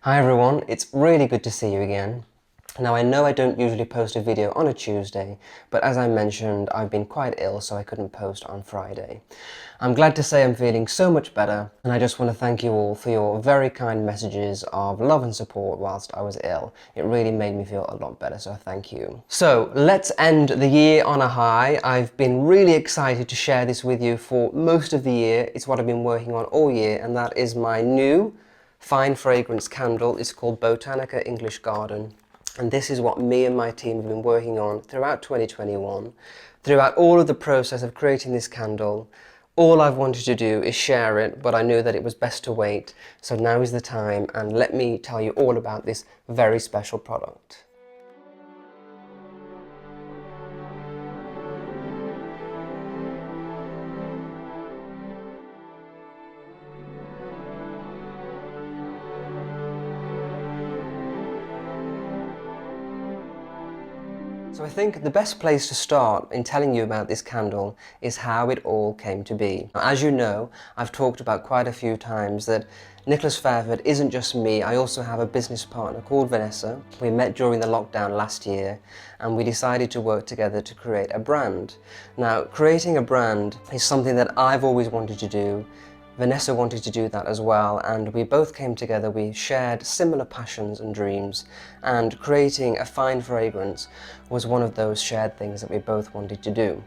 Hi everyone, it's really good to see you again. Now I know I don't usually post a video on a Tuesday, but as I mentioned, I've been quite ill so I couldn't post on Friday. I'm glad to say I'm feeling so much better, and I just want to thank you all for your very kind messages of love and support whilst I was ill. It really made me feel a lot better, so thank you. So let's end the year on a high. I've been really excited to share this with you for most of the year. It's what I've been working on all year, and that is my new fine fragrance candle. It's called Botanica English Garden, and this is what me and my team have been working on throughout 2021. Throughout all of the process of creating this candle, all I've wanted to do is share it, but I knew that it was best to wait, so now is the time, and let me tell you all about this very special product. So I think the best place to start in telling you about this candle is how it all came to be. Now, as you know, I've talked about quite a few times that Nicholas Fairford isn't just me. I also have a business partner called Vanessa. We met during the lockdown last year and we decided to work together to create a brand. Now, creating a brand is something that I've always wanted to do. Vanessa wanted to do that as well, and we both came together. We shared similar passions and dreams, and creating a fine fragrance was one of those shared things that we both wanted to do.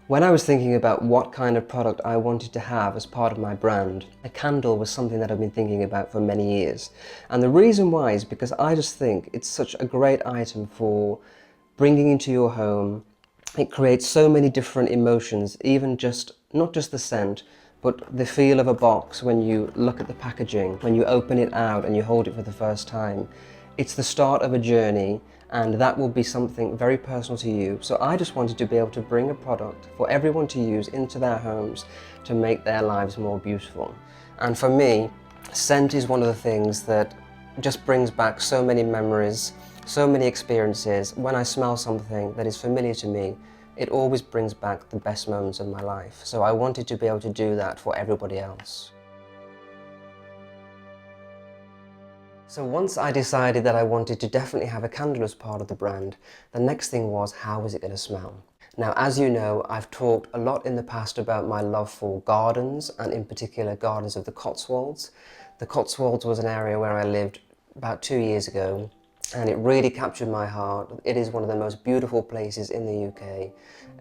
When I was thinking about what kind of product I wanted to have as part of my brand, a candle was something that I've been thinking about for many years. And the reason why is because I just think it's such a great item for bringing into your home. It creates so many different emotions, even just, not just the scent, but the feel of a box when you look at the packaging, when you open it out and you hold it for the first time. It's the start of a journey, and that will be something very personal to you. So I just wanted to be able to bring a product for everyone to use into their homes to make their lives more beautiful. And for me, scent is one of the things that just brings back so many memories, so many experiences. When I smell something that is familiar to me, it always brings back the best moments of my life. So I wanted to be able to do that for everybody else. So once I decided that I wanted to definitely have a candle as part of the brand, the next thing was, how was it going to smell? Now, as you know, I've talked a lot in the past about my love for gardens, and in particular gardens of the Cotswolds. The Cotswolds was an area where I lived about 2 years ago, and it really captured my heart. It is one of the most beautiful places in the UK.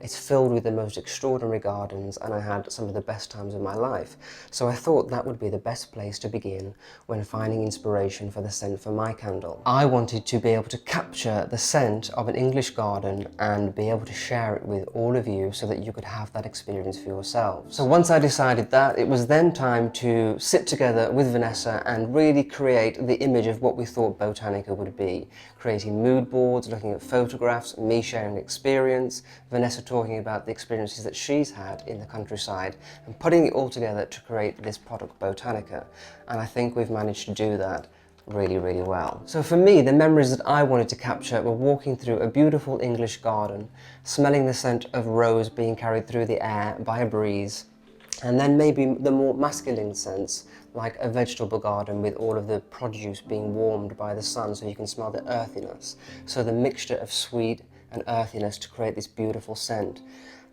It's filled with the most extraordinary gardens, and I had some of the best times of my life. So I thought that would be the best place to begin when finding inspiration for the scent for my candle. I wanted to be able to capture the scent of an English garden and be able to share it with all of you so that you could have that experience for yourselves. So once I decided that, it was then time to sit together with Vanessa and really create the image of what we thought Botanica would be. Creating mood boards, looking at photographs, me sharing experience, Vanessa talking about the experiences that she's had in the countryside, and putting it all together to create this product Botanica. And I think we've managed to do that really, really well. So for me, the memories that I wanted to capture were walking through a beautiful English garden, smelling the scent of rose being carried through the air by a breeze, and then maybe the more masculine scents, like a vegetable garden with all of the produce being warmed by the sun so you can smell the earthiness. So the mixture of sweet and earthiness to create this beautiful scent.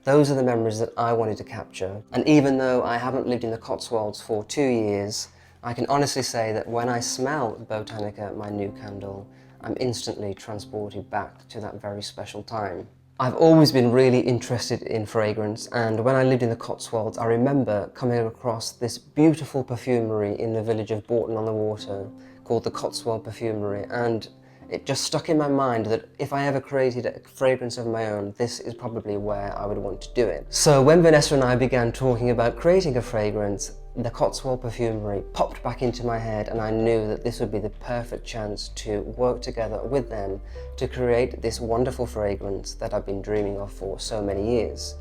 Those are the memories that I wanted to capture. And even though I haven't lived in the Cotswolds for 2 years, I can honestly say that when I smell Botanica, my new candle, I'm instantly transported back to that very special time. I've always been really interested in fragrance, and when I lived in the Cotswolds, I remember coming across this beautiful perfumery in the village of Bourton-on-the-Water called the Cotswold Perfumery, and it just stuck in my mind that if I ever created a fragrance of my own, this is probably where I would want to do it. So when Vanessa and I began talking about creating a fragrance, the Cotswold Perfumery popped back into my head, and I knew that this would be the perfect chance to work together with them to create this wonderful fragrance that I've been dreaming of for so many years.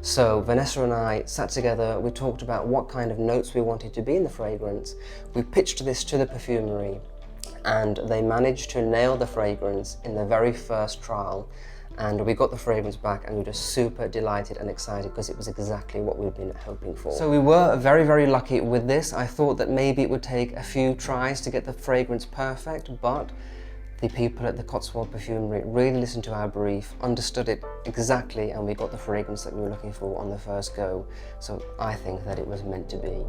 So Vanessa and I sat together, we talked about what kind of notes we wanted to be in the fragrance. We pitched this to the perfumery, and they managed to nail the fragrance in the very first trial. and we got the fragrance back and we were just super delighted and excited because it was exactly what we'd been hoping for. So we were very, very lucky with this. I thought that maybe it would take a few tries to get the fragrance perfect, but the people at the Cotswold Perfumery really listened to our brief, understood it exactly, and we got the fragrance that we were looking for on the first go. So I think that it was meant to be.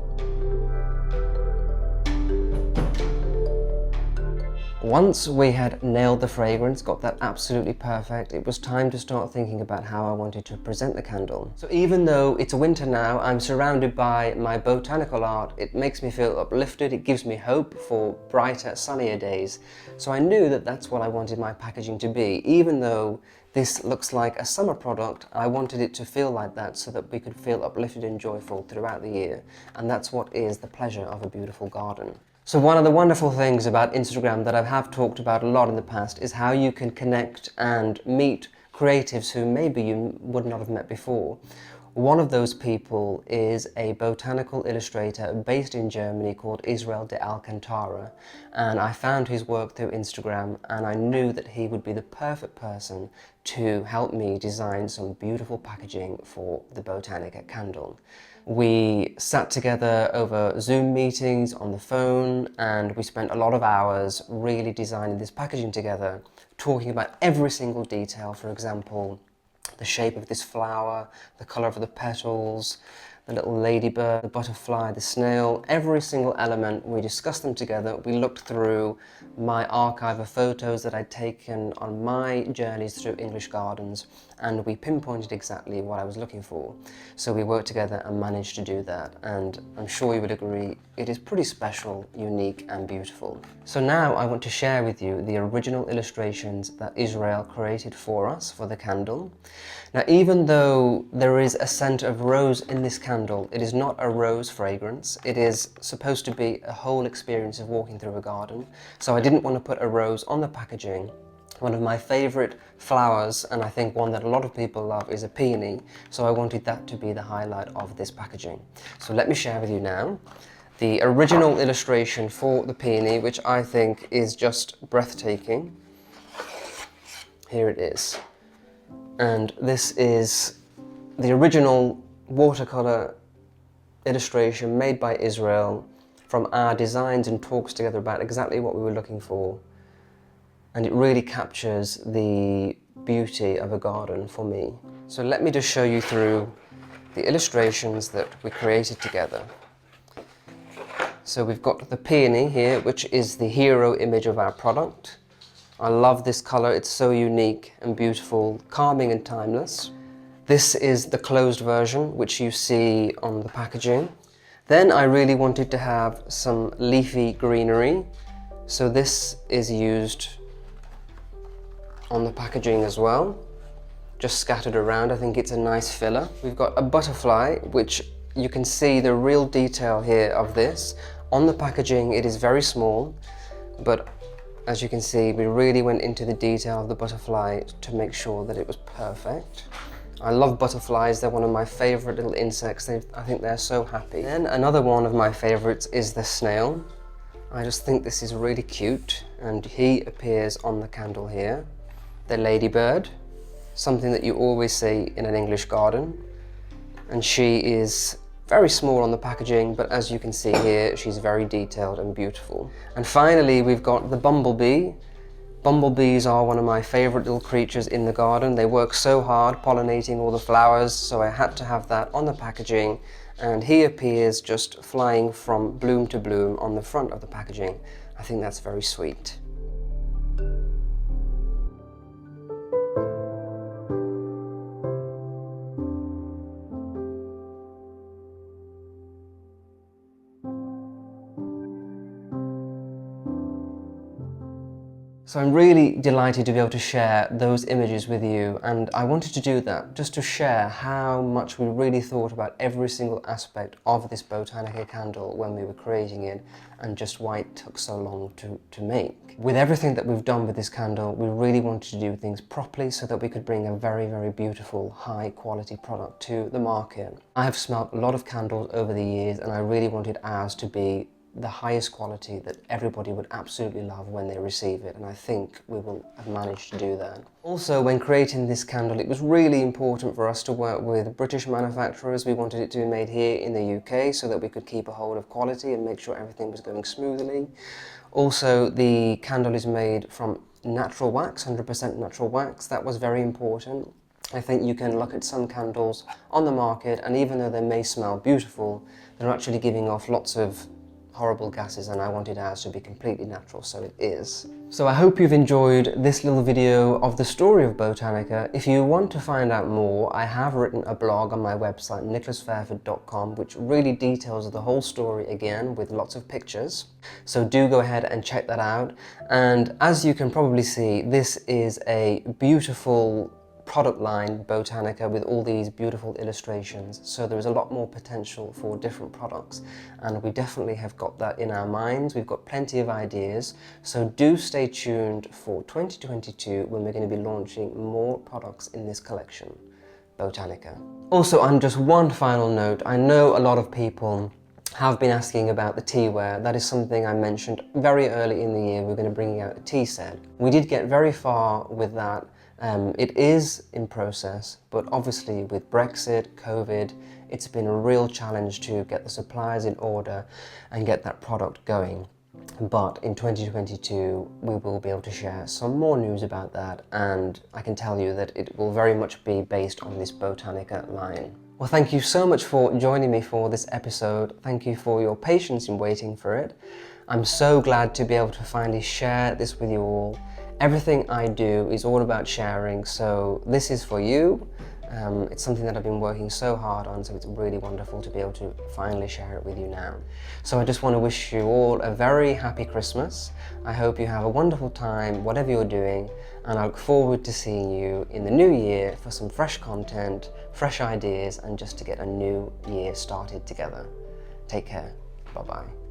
Once we had nailed the fragrance, got that absolutely perfect, it was time to start thinking about how I wanted to present the candle. So even though it's winter now, I'm surrounded by my botanical art. It makes me feel uplifted, it gives me hope for brighter, sunnier days. So I knew that that's what I wanted my packaging to be. Even though this looks like a summer product, I wanted it to feel like that so that we could feel uplifted and joyful throughout the year. And that's what is the pleasure of a beautiful garden. So one of the wonderful things about Instagram that I have talked about a lot in the past is how you can connect and meet creatives who maybe you would not have met before. One of those people is a botanical illustrator based in Germany called Israel de Alcantara, and I found his work through Instagram and I knew that he would be the perfect person to help me design some beautiful packaging for the Botanica candle. We sat together over Zoom meetings on the phone and we spent a lot of hours really designing this packaging together, talking about every single detail. For example, the shape of this flower, the colour of the petals, the little ladybird, the butterfly, the snail, every single element. We discussed them together. We looked through my archive of photos that I'd taken on my journeys through English gardens, and we pinpointed exactly what I was looking for. So we worked together and managed to do that, and I'm sure you would agree it is pretty special, unique and beautiful. So now I want to share with you the original illustrations that Israel created for us for the candle. Now, even though there is a scent of rose in this candle, it is not a rose fragrance. It is supposed to be a whole experience of walking through a garden. So I didn't want to put a rose on the packaging. One of my favourite flowers, and I think one that a lot of people love, is a peony. So I wanted that to be the highlight of this packaging. So let me share with you now the original illustration for the peony, which I think is just breathtaking. Here it is. And this is the original watercolour illustration made by Israel from our designs and talks together about exactly what we were looking for. And it really captures the beauty of a garden for me. So let me just show you through the illustrations that we created together. So we've got the peony here, which is the hero image of our product. I love this colour, it's so unique and beautiful, calming and timeless. This is the closed version, which you see on the packaging. Then I really wanted to have some leafy greenery, so this is used on the packaging as well, just scattered around. I think it's a nice filler. We've got a butterfly, which you can see the real detail here of this. On the packaging it is very small, but as you can see, we really went into the detail of the butterfly to make sure that it was perfect. I love butterflies, they're one of my favourite little insects. I think they're so happy. Then another one of my favourites is the snail. I just think this is really cute, and he appears on the candle here. The ladybird, something that you always see in an English garden. And she is very small on the packaging, but as you can see here, she's very detailed and beautiful. And finally, we've got the bumblebee. Bumblebees are one of my favorite little creatures in the garden. They work so hard pollinating all the flowers, so I had to have that on the packaging. And he appears just flying from bloom to bloom on the front of the packaging. I think that's very sweet. So I'm really delighted to be able to share those images with you, and I wanted to do that just to share how much we really thought about every single aspect of this Botanica candle when we were creating it, and just why it took so long to make. With everything that we've done with this candle, we really wanted to do things properly so that we could bring a very, very beautiful, high quality product to the market. I have smelled a lot of candles over the years, and I really wanted ours to be the highest quality that everybody would absolutely love when they receive it, and I think we will have managed to do that. Also, when creating this candle, it was really important for us to work with British manufacturers. We wanted it to be made here in the UK so that we could keep a hold of quality and make sure everything was going smoothly. Also, the candle is made from natural wax, 100% natural wax. That was very important. I think you can look at some candles on the market, and even though they may smell beautiful, they're actually giving off lots of horrible gases, and I wanted ours to be completely natural, so it is. So I hope you've enjoyed this little video of the story of Botanica. If you want to find out more, I have written a blog on my website, nicholasfairford.com, which really details the whole story again with lots of pictures. So do go ahead and check that out. And as you can probably see, this is a beautiful product line, Botanica, with all these beautiful illustrations. So there is a lot more potential for different products, and we definitely have got that in our minds. We've got plenty of ideas, so do stay tuned for 2022 when we're going to be launching more products in this collection, Botanica. Also, on just one final note, I know a lot of people have been asking about the teaware. That is something I mentioned very early in the year. We're going to bring out a tea set. We did get very far with that. It is in process, but obviously with Brexit, COVID, it's been a real challenge to get the supplies in order and get that product going. But in 2022, we will be able to share some more news about that, and I can tell you that it will very much be based on this Botanica line. Well, thank you so much for joining me for this episode. Thank you for your patience in waiting for it. I'm so glad to be able to finally share this with you all. Everything I do is all about sharing, so this is for you. It's something that I've been working so hard on, so it's really wonderful to be able to finally share it with you now. So I just want to wish you all a very happy Christmas. I hope you have a wonderful time, whatever you're doing, and I look forward to seeing you in the new year for some fresh content, fresh ideas, and just to get a new year started together. Take care. Bye-bye.